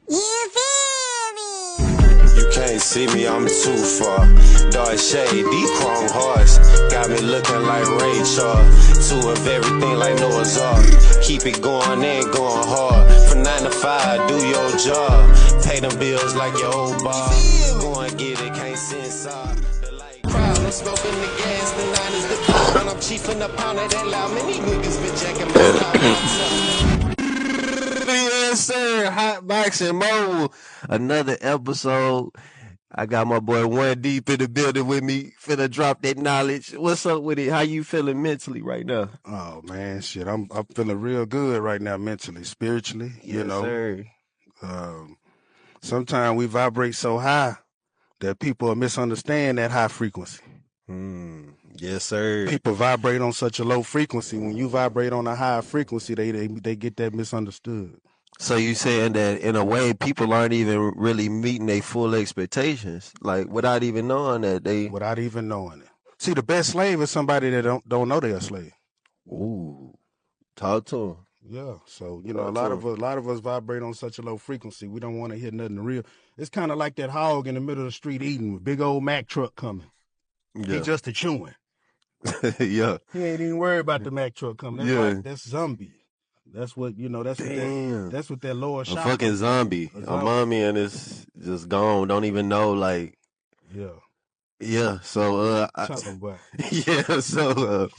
You feel me? You can't see me, I'm too far. Dark shade, deep chrome hearts. Got me looking like Ray Charles. Two of everything like Noah's Ark. Keep it going and going hard. From 9 to 5, do your job. Pay them bills like your old bar. Go and get it, can't sit inside. The light crowd, I'm smoking the gas. The 9 is the pound. And I'm chiefing the pound of that loud. Many niggas been jacking my style. Yes, sir. Hotbox Mobile. Another episode. I got my boy OneDeep in the building with me. Finna drop that knowledge. What's up with it? How you feeling mentally right now? Oh man, shit. I'm feeling real good right now, mentally, spiritually. You Yes, know, sir. sometimes we vibrate so high that people misunderstand that high frequency. Yes, sir. People vibrate on such a low frequency. When you vibrate on a high frequency, they get that misunderstood. So you saying that in a way people aren't even really meeting their full expectations, like without even knowing that they. Without even knowing it. See, the best slave is somebody that don't know they're a slave. Ooh, talk to them. Yeah, so a lot of us vibrate on such a low frequency. We don't want to hear nothing real. It's kind of like that hog in the middle of the street eating with big old Mack truck coming. Yeah. He just a chewing. Yeah. He ain't even worried about the Mack truck coming. That's that's zombie. That's what that's Damn. that's what that lower A shot. fucking zombie. A mommy and it's just gone. Don't even know, like. Yeah. So yeah. So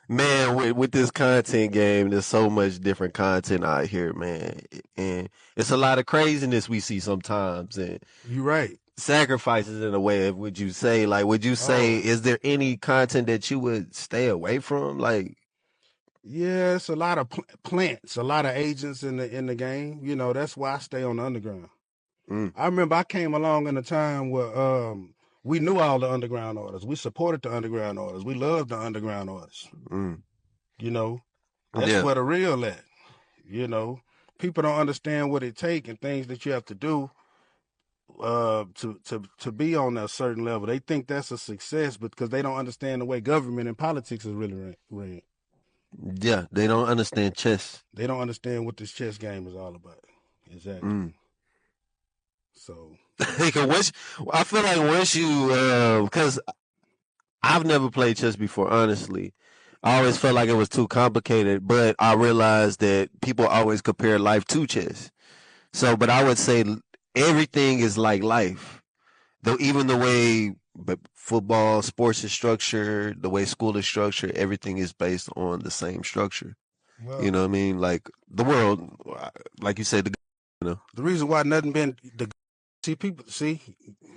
man, with this content game, there's so much different content out here, man, and it's a lot of craziness we see sometimes, and you're right. Sacrifices in a way. Would you say, is there any content that you would stay away from, like? Yeah, it's a lot of plants, a lot of agents in the game. That's why I stay on the underground. I remember I came along in a time where we knew all the underground orders. We supported the underground orders. We loved the underground orders. That's where the real at. People don't understand what it takes and things that you have to do to be on a certain level. They think that's a success because they don't understand the way government and politics is really ran. Yeah, they don't understand chess. They don't understand what this chess game is all about. Exactly. So I feel like once you, because I've never played chess before, honestly. I always felt like it was too complicated, but I realized that people always compare life to chess. So, but I would say everything is like life, though. Even the way football, sports is structured, the way school is structured, everything is based on the same structure. Well, you know what I mean? Like the world, like you said, the reason why nothing been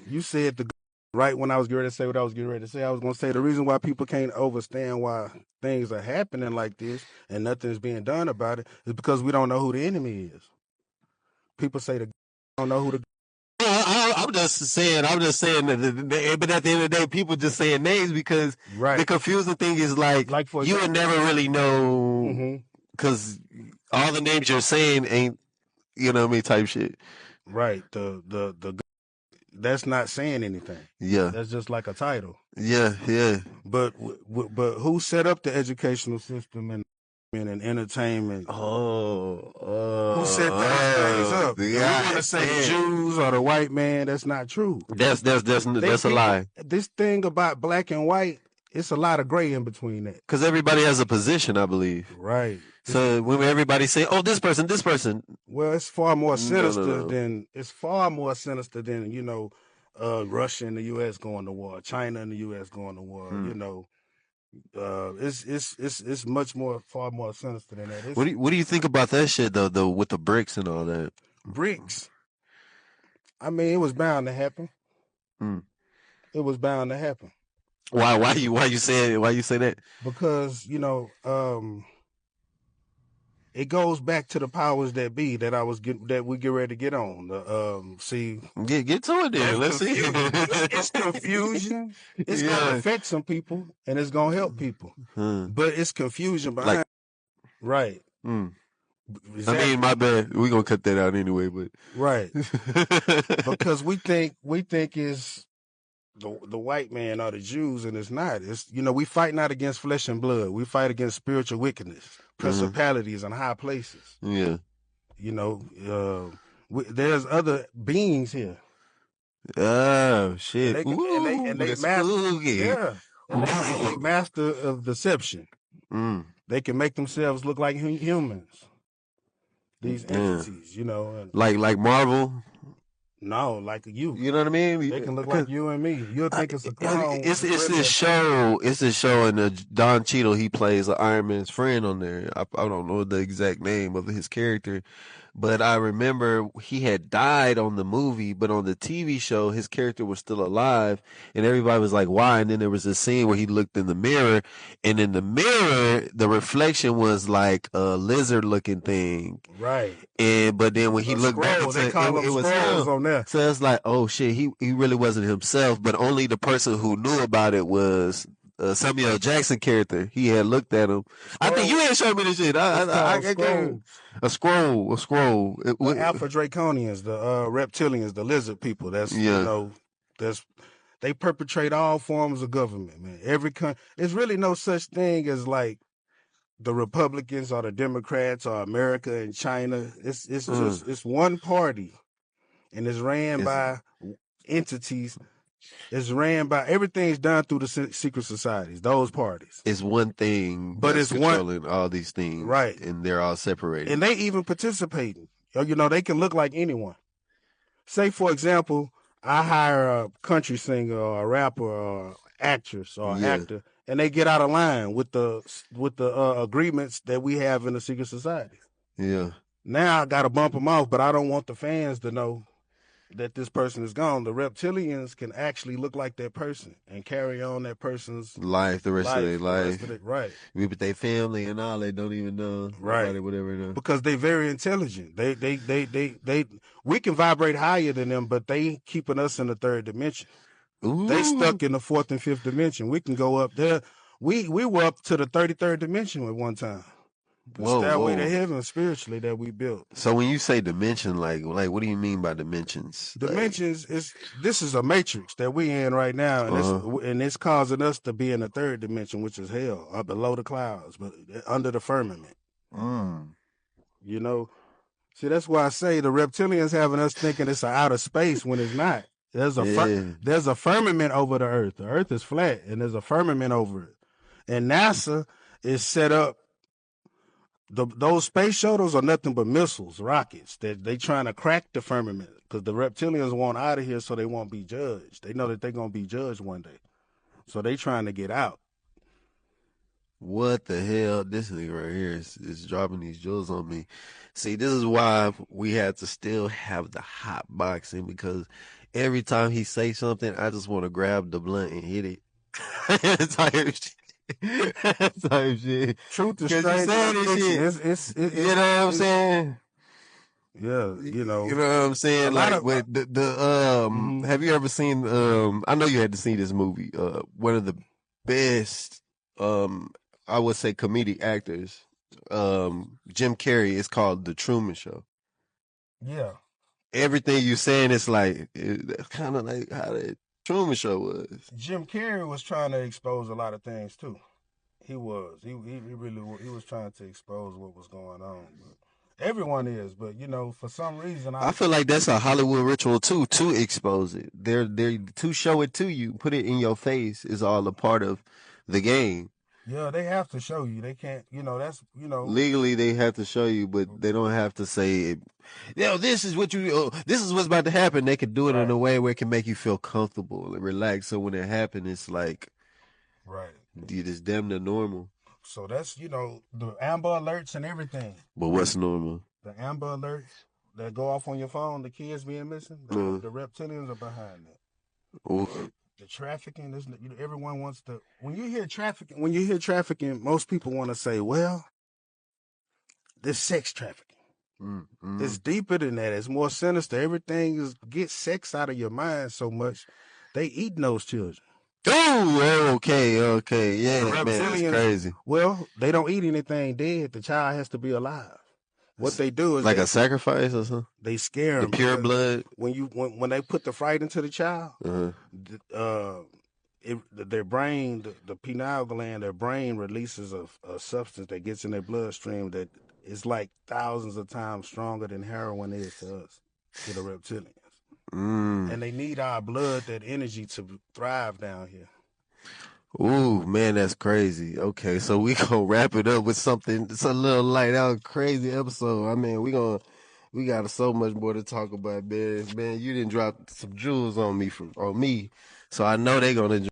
you said right when I was getting ready to say what I was getting ready to say. I was going to say the reason why people can't understand why things are happening like this and nothing's being done about it is because we don't know who the enemy is. People say don't know who the. I'm just saying that, but at the end of the day, people just saying names because the confusing thing is like you would never really know because all the names you're saying ain't, you know what I mean, type shit. Right. The that's not saying anything. Yeah. That's just like a title. Yeah. But who set up the educational system and entertainment? Who set those things up? We want to say the Jews or the white man. That's not true. That's a lie. This thing about black and white, it's a lot of gray in between that. Because everybody has a position, I believe. Right. So when everybody say, "Oh, this person," well, it's far more sinister than Russia and the U.S. going to war, China and the U.S. going to war. It's much far more sinister than that. What do you think about that shit though with the BRICS and all that? BRICS. I mean, it was bound to happen. It was bound to happen. Why you say that? Because it goes back to the powers that be that we get ready to get on. Get to it then. Let's see. It's confusion. It's gonna affect some people and it's gonna help people. But it's confusion behind right. Exactly. I mean, my bad. We're gonna cut that out anyway, but right. Because we think it's the white man or the Jews, and it's not. It's we fight not against flesh and blood. We fight against spiritual wickedness, principalities, and high places. Yeah. There's other beings here. Oh shit! And they, Ooh, and they that's master, spooky. yeah, and they master of deception. Mm. They can make themselves look like humans. These Yeah. entities, you know, and Like Marvel. no, like you. You know what I mean? They can look like you and me. You'll think it's a clone. It's this show. It's this show, and Don Cheadle, he plays Iron Man's friend on there. I don't know the exact name of his character, but I remember he had died on the movie, but on the TV show, his character was still alive, and everybody was like, "Why?" And then there was a scene where he looked in the mirror, and in the mirror, the reflection was like a lizard-looking thing, right? But then when he looked back, it was him. On there. So it's like, oh shit, he really wasn't himself, but only the person who knew about it was Samuel Jackson character. He had looked at him. I think you had showed me this shit. A scroll. The Alpha Draconians, the Reptilians, the lizard people. That's you know, they perpetrate all forms of government, man. There's really no such thing as like the Republicans or the Democrats or America and China. It's just it's one party, and it's ran by entities. It's ran by everything's done through the secret societies. Those parties. It's one thing, but it's controlling all these things, right? And they're all separated, and they even participating. You know, they can look like anyone. Say, for example, I hire a country singer or a rapper or actress or actor, and they get out of line with the agreements that we have in the secret society. Yeah. Now I got to bump them off, but I don't want the fans to know that this person is gone. The reptilians can actually look like that person and carry on that person's life the rest of their life. Right. With their family and all, they don't even know. Right. Whatever. Know. Because they're very intelligent. They we can vibrate higher than them, but they keeping us in the third dimension. Ooh. They stuck in the fourth and fifth dimension. We can go up there. We were up to the 33rd dimension at one time. The stairway to heaven spiritually that we built. So when you say dimension, like what do you mean by dimensions? Dimensions this is a matrix that we in right now, and it's causing us to be in the third dimension, which is hell, up below the clouds, but under the firmament. You know, see, that's why I say the reptilians having us thinking it's an outer space when it's not. There's a firmament over the earth. The earth is flat, and there's a firmament over it. And NASA is set up. Those space shuttles are nothing but missiles, rockets that they trying to crack the firmament because the reptilians want out of here so they won't be judged. They know that they're gonna be judged one day, so they trying to get out. What the hell? This nigga right here is dropping these jewels on me. See, this is why we had to still have the hot boxing, because every time he say something, I just want to grab the blunt and hit it. Type shit. Type shit. Truth is shit. You know what I'm saying? Yeah, you know what I'm saying. Like with have you ever seen? I know you had to see this movie. One of the best, I would say, comedic actors, Jim Carrey. It's called The Truman Show. Yeah. Everything you saying is like kind of like how the Truman Show was. Jim Carrey was trying to expose a lot of things too. He was. He really was. He was trying to expose what was going on. But everyone is, but you know, for some reason, I feel like that's a Hollywood ritual too, to expose it. They're to show it to you, put it in your face is all a part of the game. Yeah, they have to show you. They can't, you know, that's, you know. Legally, they have to show you, but they don't have to say, this is what this is what's about to happen. They can do it in a way where it can make you feel comfortable and relax. So when it happens, it's like, it's damn near normal. So that's, you know, the Amber Alerts and everything. But what's normal? The Amber Alerts that go off on your phone, the kids being missing, the reptilians are behind that. Oof. The trafficking, everyone wants to. When you hear trafficking, most people want to say, "Well, this sex trafficking. It's deeper than that. It's more sinister. Everything is get sex out of your mind so much. They eat those children." Oh, okay, yeah, man, that's crazy. Well, they don't eat anything dead. The child has to be alive. What they do is like a sacrifice or something. They scare them. The pure blood. When they put the fright into the child, their brain, the pineal gland, their brain releases a substance that gets in their bloodstream that is like thousands of times stronger than heroin is to us. to the reptilians. Mm. And they need our blood, that energy, to thrive down here. Ooh, man, that's crazy. Okay, so we gonna wrap it up with something. It's a little light out, crazy episode. I mean, we got so much more to talk about, man. Man, you didn't drop some jewels on me, so I know they gonna enjoy.